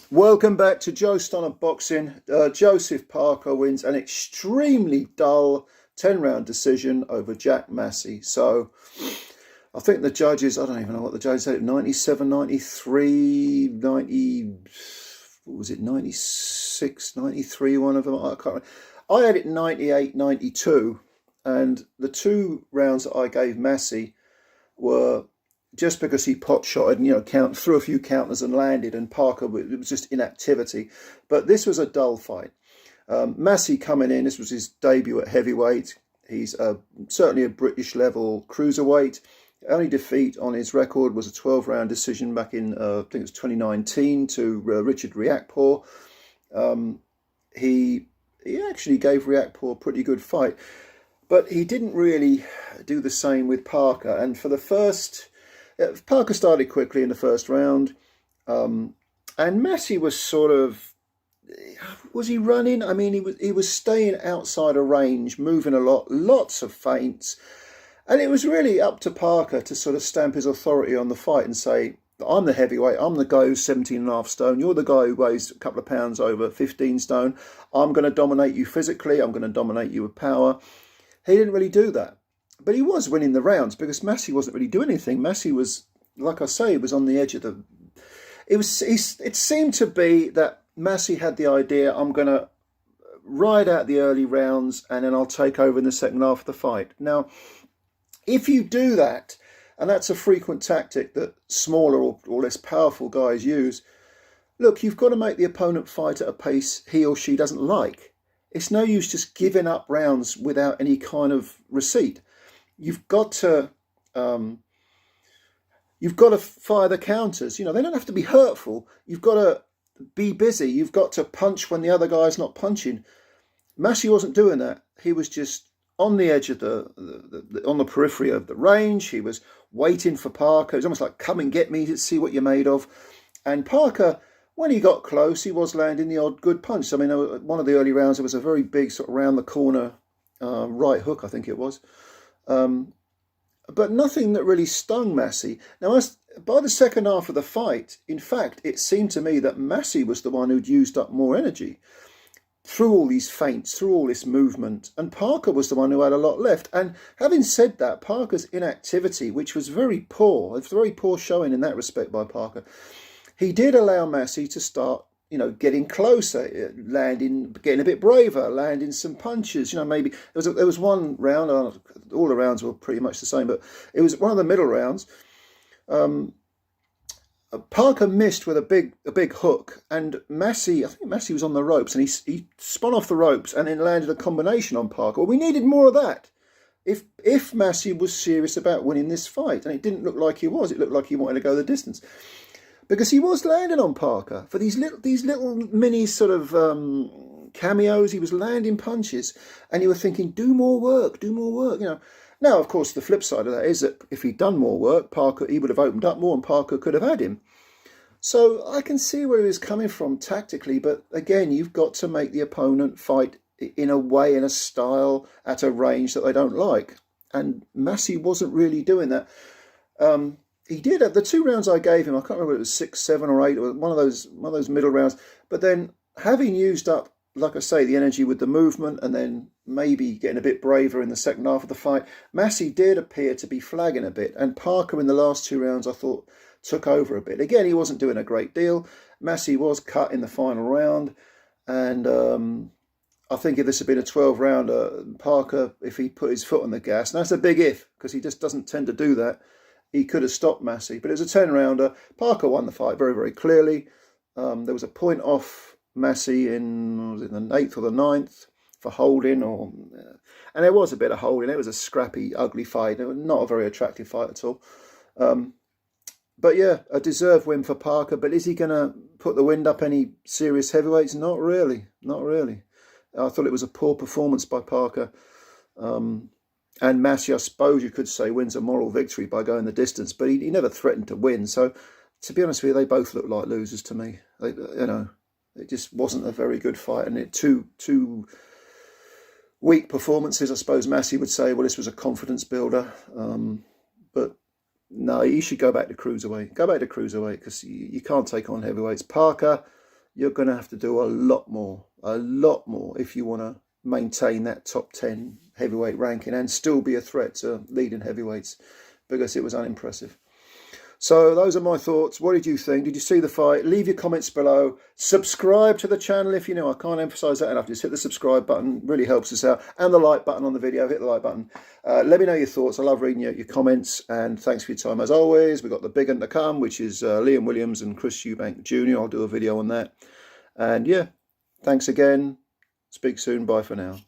Welcome back to Joe Stunner Boxing. Joseph Parker wins an extremely dull 10-round decision over Jack Massey. So I think the judges, I don't even know what the judges said, 97, 93, 90, what was it, 96, 93, one of them, I can't remember. I had it 98, 92, and the two rounds that I gave Massey were just because he pot shotted and threw a few counters and landed, and Parker, it was just inactivity. But this was a dull fight. Massey coming in, this was his debut at heavyweight. He's certainly a British level cruiserweight. Only defeat on his record was a 12-round decision back in I think it was 2019 to Richard Riakporhe. He actually gave Riakporhe a pretty good fight, but he didn't really do the same with Parker. And for the first, Parker started quickly in the first round, and Massey was sort of, was he running? I mean, he was staying outside of range, moving a lot, lots of feints, and it was really up to Parker to sort of stamp his authority on the fight and say, I'm the heavyweight, I'm the guy who's 17 and a half stone, you're the guy who weighs a couple of pounds over 15 stone, I'm going to dominate you physically, I'm going to dominate you with power. He didn't really do that. But he was winning the rounds because Massey wasn't really doing anything. Massey was, like I say, he was on the edge of the... It seemed to be that Massey had the idea, I'm going to ride out the early rounds and then I'll take over in the second half of the fight. Now, if you do that, and that's a frequent tactic that smaller or less powerful guys use, look, you've got to make the opponent fight at a pace he or she doesn't like. It's no use just giving up rounds without any kind of receipt. You've got to fire the counters. They don't have to be hurtful. You've got to be busy. You've got to punch when the other guy's not punching. Massey wasn't doing that. He was just on the edge of on the periphery of the range. He was waiting for Parker. It was almost like, come and get me to see what you're made of. And Parker, when he got close, he was landing the odd good punch. I mean, one of the early rounds, there was a very big sort of round the corner right hook, I think it was. But nothing that really stung Massey. Now, by the second half of the fight, in fact, it seemed to me that Massey was the one who'd used up more energy through all these feints, through all this movement, and Parker was the one who had a lot left. And having said that, Parker's inactivity, which was very poor, a very poor showing in that respect by Parker, he did allow Massey to start, getting closer, getting a bit braver, landing some punches. Maybe there was one round, all the rounds were pretty much the same, but it was one of the middle rounds. Parker missed with a big hook, and Massey, I think Massey was on the ropes, and he spun off the ropes and then landed a combination on Parker. Well, we needed more of that. If Massey was serious about winning this fight, and it didn't look like he was, it looked like he wanted to go the distance. Because he was landing on Parker for these little mini sort of cameos. He was landing punches, and you were thinking, do more work. Now, of course, the flip side of that is that if he'd done more work, he would have opened up more, and Parker could have had him. So I can see where he was coming from tactically, but again, you've got to make the opponent fight in a way, in a style, at a range that they don't like. And Massey wasn't really doing that. He did the two rounds I gave him. I can't remember if it was 6, 7, or 8, or one of those middle rounds. But then, having used up, like I say, the energy with the movement, and then maybe getting a bit braver in the second half of the fight, Massey did appear to be flagging a bit. And Parker in the last two rounds, I thought, took over a bit. Again, he wasn't doing a great deal. Massey was cut in the final round, and I think if this had been a 12-rounder, Parker, if he put his foot on the gas, and that's a big if, because he just doesn't tend to do that, he could have stopped Massey. But it was a 10-rounder. Parker won the fight very, very clearly. There was a point off Massey in the 8th or the 9th for holding, and there was a bit of holding. It was a scrappy, ugly fight. Not a very attractive fight at all. But yeah, a deserved win for Parker. But is he going to put the wind up any serious heavyweights? Not really. I thought it was a poor performance by Parker. And Massey, I suppose you could say, wins a moral victory by going the distance, but he never threatened to win. So, to be honest with you, they both look like losers to me. It just wasn't a very good fight, and two weak performances. I suppose Massey would say, well, this was a confidence builder, but no, he should go back to cruiserweight. Go back to cruiserweight because you can't take on heavyweights. Parker, you're going to have to do a lot more if you want to maintain that top 10 heavyweight ranking and still be a threat to leading heavyweights, because it was unimpressive. So those are my thoughts. What did you think? Did you see the fight? Leave your comments below. Subscribe to the channel if you know. I can't emphasize that enough. Just hit the subscribe button. Really helps us out. And the like button on the video. Hit the like button. Let me know your thoughts. I love reading your comments. And thanks for your time as always. We've got the big one to come, which is Liam Williams and Chris Eubank Jr. I'll do a video on that. And yeah, thanks again. Speak soon. Bye for now.